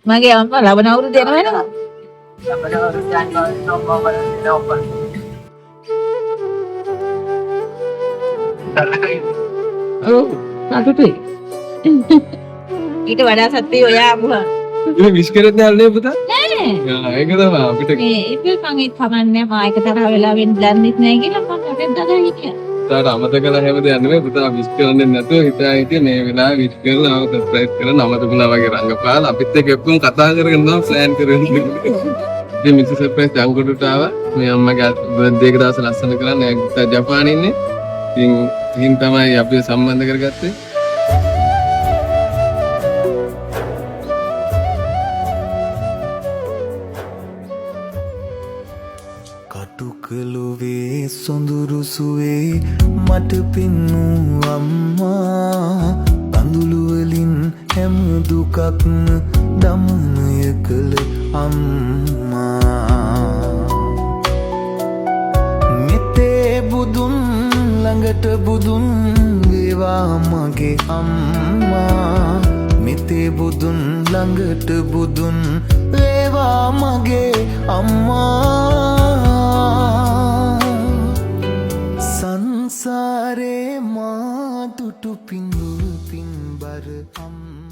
මගේ අම්මා ලබන අවුරුද්ද යනවා නේද? ඔව් සතුටුයි. ඊට වඩා සතුටුයි ඔයා ආපුවා. ඉතින් විශ් කරන්නේ නැල්නේ පුතා? නෑ. ඒක තමයි අපිට මේ ඉතින් මං ඒක කමන්නේ මා එක තරහ වෙලා වෙන්න දන්නෙත් නෑ කියලා මම හොටෙන් දලා හිටියා. පුතාට අමතක කරලා හැමදේම නෙමෙයි පුතා විශ් කරන්නේ නැතුව හිතා හිටියේ මේ වෙලාවේ විශ් කරලා ආව සර්ප්‍රයිස් කරලා නමතුණා වගේ රංගපාලා අපිත් එක්ක එක්කම කතා කරගෙන නම් ප්ලෑන් කරන්නේ. ඉතින් මිස් සර්ප්‍රයිස් අංගොඩට ආවා. මේ අම්මගේ බර්ත්ඩේ එක දවස් ලස්සන කරන්න එයා ජපානයේ ඉන්නේ. ඉතින් හින් තමයි අපි සම්බන්ධ කරගත්තේ. කටුකලුවේ සොඳුරුසුවේ මට පින්නූ අම්මා කඳුළු වලින් හැම දුකක් දමනය කළ අම්මා මෙතේ බුදුන් ළඟට බුදුන් වේවා මගේ අම්මා මෙතේ බුදුන් ළඟට බුදුන් වේවා මගේ අම්මා සංසාරේ මා දුටු පිංගු පින්බර අම්මා